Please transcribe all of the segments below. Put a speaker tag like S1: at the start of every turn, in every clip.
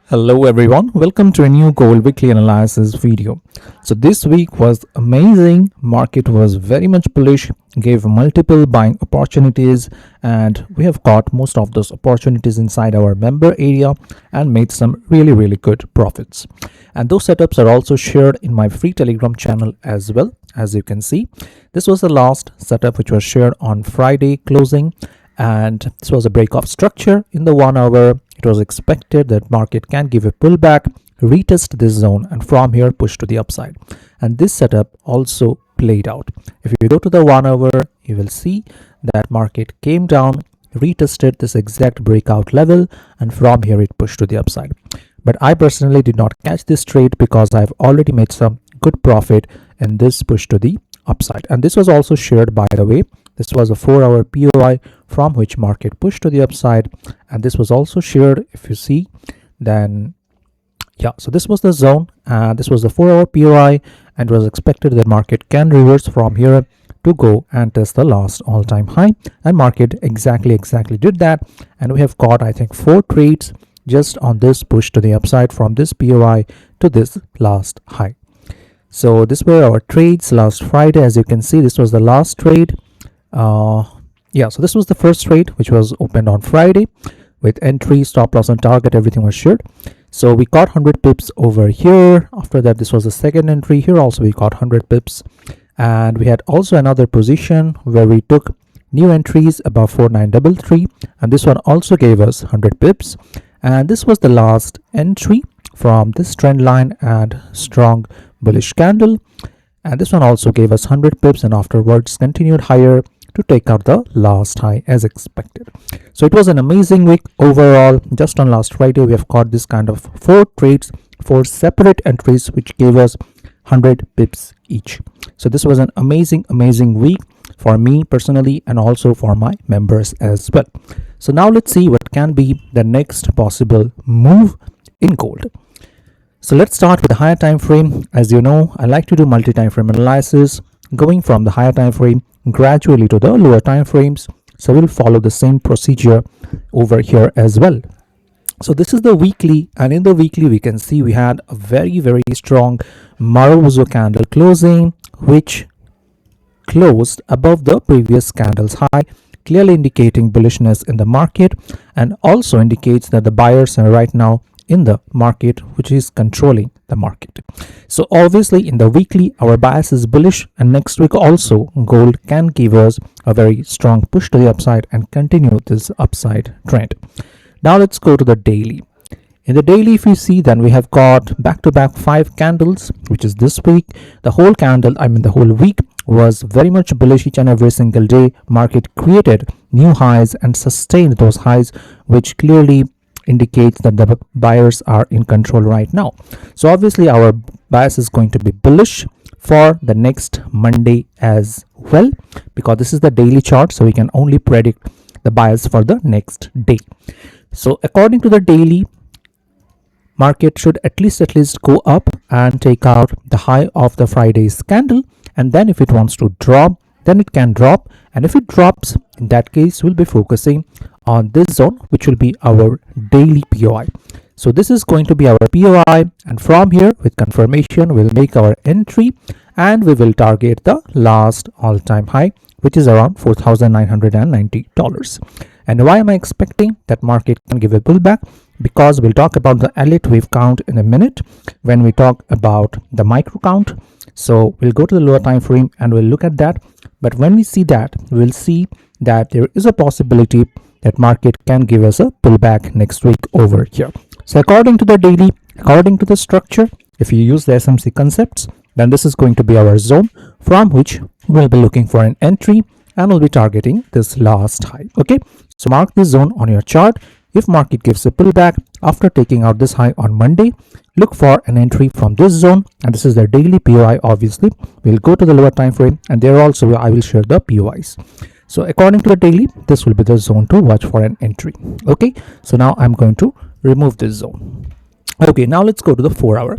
S1: Hello everyone, welcome to a new gold weekly analysis video. So this week was amazing. Market was very much bullish, gave multiple buying opportunities, and we have got most of those opportunities inside our member area and made some really good profits. And those setups are also shared in my free Telegram channel as well. As you can see, this was the last setup which was shared on Friday closing, and this was a break-off structure in the 1 hour. It was expected that market can give a pullback, retest this zone, and from here push to the upside. And this setup also played out. If you go to the 1 hour, you will see that market came down, retested this exact breakout level, and from here it pushed to the upside. But I personally did not catch this trade because I've already made some good profit in this push to the upside. And this was also shared, by the way. This was a 4-hour POI from which market pushed to the upside, and this was also shared. If you see, then yeah, so this was the zone, and this was the 4-hour POI, and it was expected that market can reverse from here to go and test the last all-time high, and market exactly did that. And we have got, I think, 4 trades just on this push to the upside from this POI to this last high. So these were our trades last Friday. As you can see, this was the last trade. So this was the first trade which was opened on Friday with entry, stop loss, and target. Everything was shared. So we got 100 pips over here. After that, this was the second entry. Here also we got 100 pips, and we had also another position where we took new entries above 4933, and this one also gave us 100 pips. And this was the last entry from this trend line and strong bullish candle, and this one also gave us 100 pips, and afterwards continued higher to take out the last high as expected. So it was an amazing week overall. Just on last Friday, we have got this kind of 4 trades, 4 separate entries which gave us 100 pips each. So this was an amazing week for me personally and also for my members as well. So now let's see what can be the next possible move in gold. So let's start with the higher time frame. As you know, I like to do multi-time frame analysis, going from the higher time frame gradually to the lower time frames. So we'll follow the same procedure over here as well. So this is the weekly, and in the weekly we can see we had a very strong Marubozu candle closing, which closed above the previous candle's high, clearly indicating bullishness in the market, and also indicates that the buyers are right now in the market, which is controlling the market. So obviously in the weekly our bias is bullish, and next week also gold can give us a very strong push to the upside and continue this upside trend. Now let's go to the daily. In the daily, if you see, then we have got back-to-back 5 candles, which is this week. The whole week was very much bullish each and every single day. Market created new highs and sustained those highs, which clearly indicates that the buyers are in control right now. So obviously our bias is going to be bullish for the next Monday as well, because this is the daily chart, so we can only predict the bias for the next day. So according to the daily, market should at least go up and take out the high of the Friday's candle, and then if it wants to drop, then it can drop. And if it drops, in that case we'll be focusing on this zone, which will be our daily POI. So this is going to be our POI, and from here with confirmation we'll make our entry, and we will target the last all-time high, which is around $4,990. And why am I expecting that market can give a pullback? Because we'll talk about the Elliott Wave count in a minute when we talk about the micro count. So we'll go to the lower time frame and we'll look at that. But when we see that, we'll see that there is a possibility that market can give us a pullback next week over here. So according to the daily, according to the structure, if you use the SMC concepts, then this is going to be our zone from which we'll be looking for an entry, and we'll be targeting this last high. Okay, so mark this zone on your chart. If market gives a pullback after taking out this high on Monday, look for an entry from this zone, and this is the daily POI. Obviously we'll go to the lower time frame, and there also I will share the POIs. So according to the daily, this will be the zone to watch for an entry. Okay, so now I'm going to remove this zone. Okay, now let's go to the 4-hour.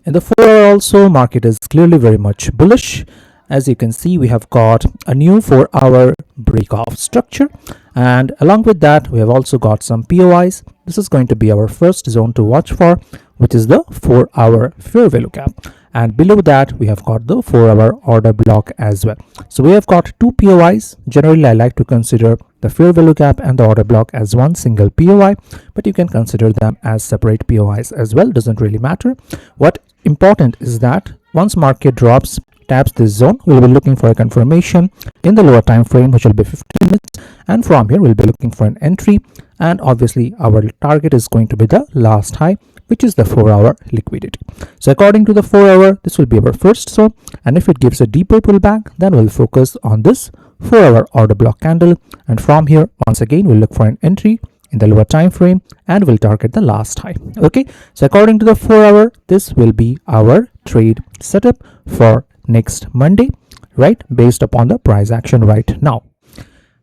S1: In the 4-hour also, market is clearly very much bullish. As you can see, we have got a new 4-hour break-off structure, and along with that we have also got some POIs. this is going to be our first zone to watch for, which is the 4-hour fair value gap. And below that, we have got the 4-hour order block as well. So we have got two POIs. Generally, I like to consider the fair value gap and the order block as one single POI, but you can consider them as separate POIs as well. Doesn't really matter. What important is that once market drops, taps this zone, we'll be looking for a confirmation in the lower time frame, which will be 15 minutes, and from here we'll be looking for an entry, and obviously our target is going to be the last high, which is the 4-hour liquidity. So according to the 4-hour, this will be our first zone, and if it gives a deeper pullback, then we'll focus on this 4-hour order block candle, and from here once again we'll look for an entry in the lower time frame and we'll target the last high. Okay, so according to the 4-hour, this will be our trade setup for next Monday, right, based upon the price action right now.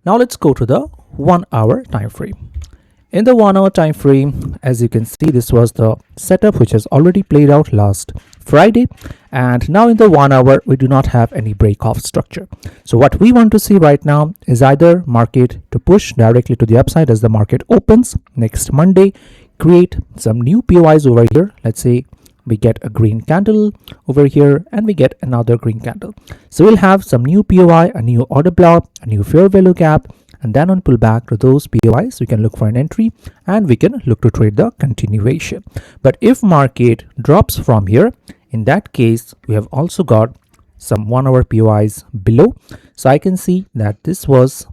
S1: Now let's go to the 1-hour time frame. In the 1-hour time frame, as you can see, this was the setup which has already played out last Friday, and now in the 1-hour we do not have any break off structure. So what we want to see right now is either market to push directly to the upside as the market opens next Monday, create some new POIs over here. Let's say we get a green candle over here and we get another green candle. So we'll have some new POI, a new order block, a new fair value gap, and then on pullback to those POIs, we can look for an entry and we can look to trade the continuation. But if market drops from here, in that case, we have also got some 1-hour POIs below. So I can see that this was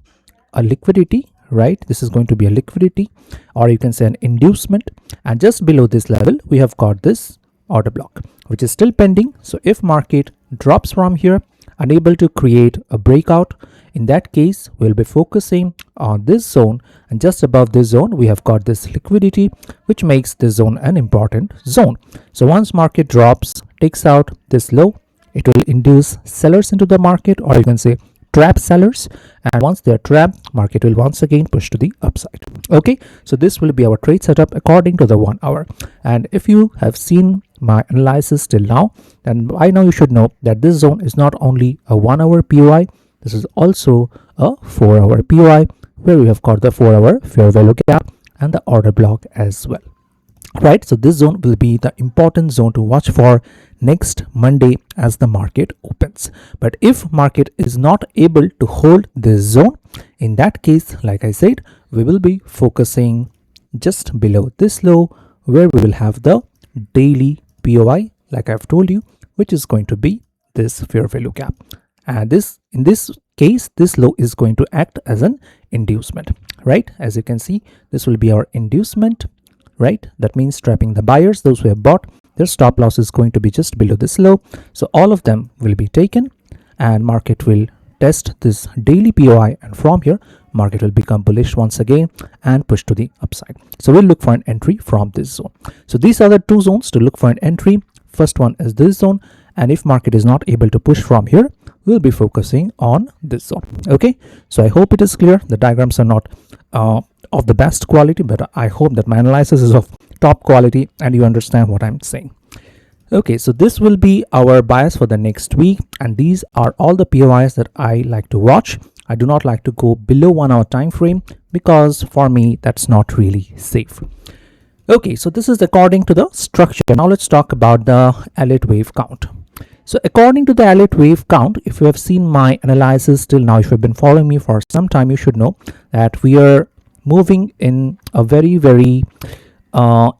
S1: a liquidity, right? This is going to be a liquidity, or you can say an inducement. And just below this level, we have got this order block, which is still pending. So if market drops from here, unable to create a breakout, in that case we'll be focusing on this zone, and just above this zone we have got this liquidity, which makes this zone an important zone. So once market drops, takes out this low, it will induce sellers into the market, or you can say trap sellers, and once they are trapped, market will once again push to the upside. Okay, so this will be our trade setup according to the 1-hour. And if you have seen my analysis till now, then by now you should know that this zone is not only a 1-hour POI, this is also a 4-hour POI, where we have got the 4-hour fair value gap and the order block as well. Right, so this zone will be the important zone to watch for next Monday as the market opens. But if market is not able to hold this zone, in that case, like I said, we will be focusing just below this low, where we will have the daily POI, like I've told you, which is going to be this fair value gap. And this, in this case, this low is going to act as an inducement, right? As you can see, this will be our inducement, right? That means trapping the buyers, those who have bought. Their stop loss is going to be just below this low. So all of them will be taken, and market will test this daily POI, and from here market will become bullish once again and push to the upside. So we'll look for an entry from this zone. So these are the two zones to look for an entry. First one is this zone, and if market is not able to push from here, we'll be focusing on this zone. Okay, so I hope it is clear. The diagrams are not of the best quality, but I hope that my analysis is of top quality and you understand what I'm saying. Okay, so this will be our bias for the next week, and these are all the POIs that I like to watch. I do not like to go below 1-hour time frame because for me that's not really safe. Okay, so this is according to the structure. Now let's talk about the Elliott wave count. So according to the Elliott wave count, if you have seen my analysis till now, if you have been following me for some time, you should know that we are moving in a very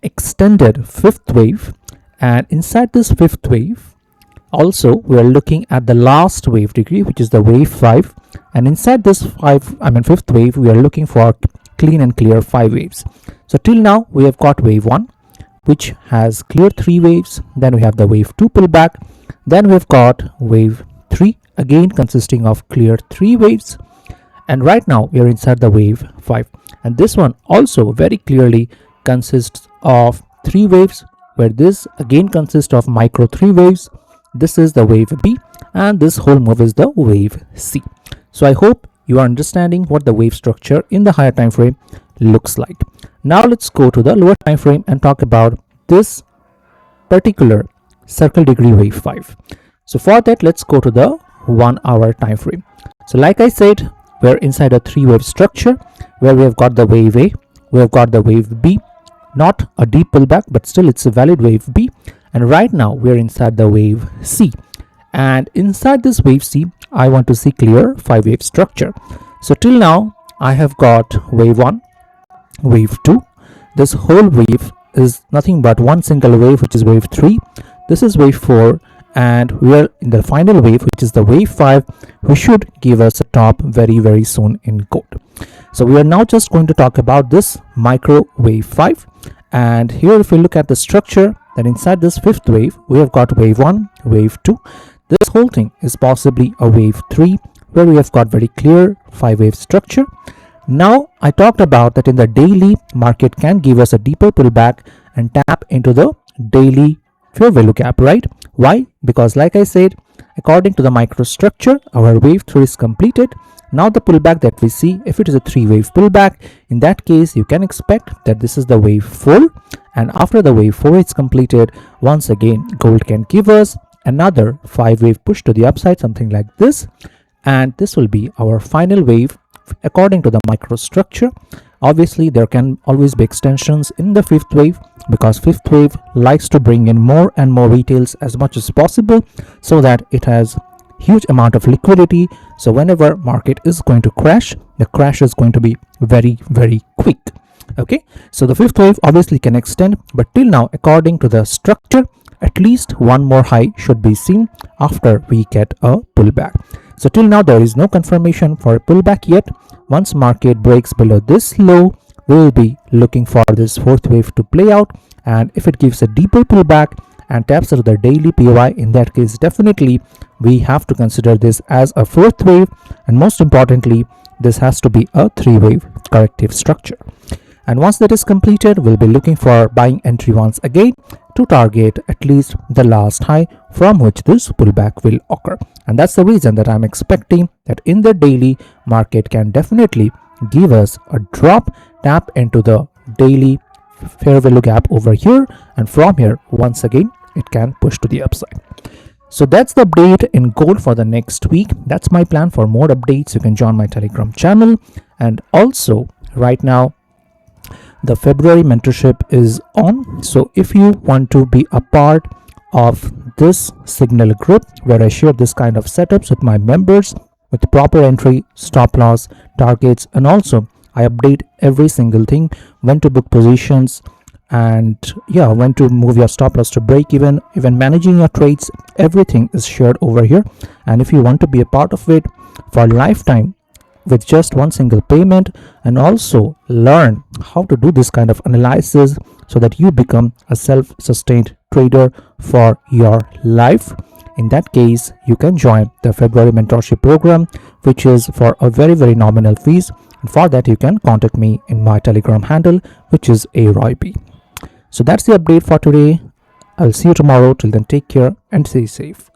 S1: extended fifth wave, and inside this fifth wave also we are looking at the last wave degree, which is the wave 5, and inside this fifth wave we are looking for clean and clear 5 waves. So till now we have got wave 1, which has cleared 3 waves, then we have the wave 2 pullback, then we've got wave 3 again consisting of cleared 3 waves, and right now we are inside the wave 5, and this one also very clearly consists of 3 waves, where this again consists of micro 3 waves. This is the wave B, and this whole move is the wave C. So I hope you are understanding what the wave structure in the higher time frame looks like. Now let's go to the lower time frame and talk about this particular circle degree wave 5. So for that, let's go to the 1-hour time frame. So like I said, we're inside a 3 wave structure where we have got the wave A, we have got the wave B, not a deep pullback, but still it's a valid wave B. And right now we are inside the wave C, and inside this wave C I want to see clear 5-wave structure. So till now I have got wave 1, wave 2. This whole wave is nothing but one single wave, which is wave 3. This is wave 4, and we are in the final wave, which is the wave 5, which should give us a top very soon in gold. So we are now just going to talk about this micro wave 5. And here if we look at the structure, then inside this fifth wave we have got wave 1, wave 2. This whole thing is possibly a wave 3, where we have got very clear 5-wave structure. Now I talked about that in the daily, market can give us a deeper pullback and tap into the daily fair value gap, right? Why? Because like I said, according to the microstructure, our wave 3 is completed. Now the pullback that we see, if it is a 3-wave pullback, in that case you can expect that this is the wave 4, and after the wave 4 is completed, once again gold can give us another 5-wave push to the upside, something like this, and this will be our final wave according to the microstructure. Obviously there can always be extensions in the fifth wave, because fifth wave likes to bring in more and more retails as much as possible, so that it has huge amount of liquidity. So whenever market is going to crash, the crash is going to be very quick. Okay, so the fifth wave obviously can extend, but till now according to the structure, at least one more high should be seen after we get a pullback. So till now there is no confirmation for a pullback yet. Once market breaks below this low, we will be looking for this fourth wave to play out, and if it gives a deeper pullback and taps into the daily POI, in that case definitely we have to consider this as a fourth wave, and most importantly this has to be a 3-wave corrective structure. And once that is completed, we'll be looking for buying entry once again to target at least the last high from which this pullback will occur. And that's the reason that I'm expecting that in the daily, market can definitely give us a drop, tap into the daily fair value gap over here, and from here once again it can push to the upside. So that's the update in gold for the next week. That's my plan. For more updates you can join my Telegram channel, and also right now the February mentorship is on. So if you want to be a part of this signal group where I share this kind of setups with my members with proper entry, stop loss, targets, and also I update every single thing, when to book positions, and yeah, when to move your stop loss to break even managing your trades, everything is shared over here. And if you want to be a part of it for lifetime with just one single payment, and also learn how to do this kind of analysis so that you become a self-sustained trader for your life, in that case you can join the February mentorship program, which is for a very nominal fees. And for that you can contact me in my Telegram handle, which is ARoyB. So that's the update for today. I'll see you tomorrow. Till then, take care and stay safe.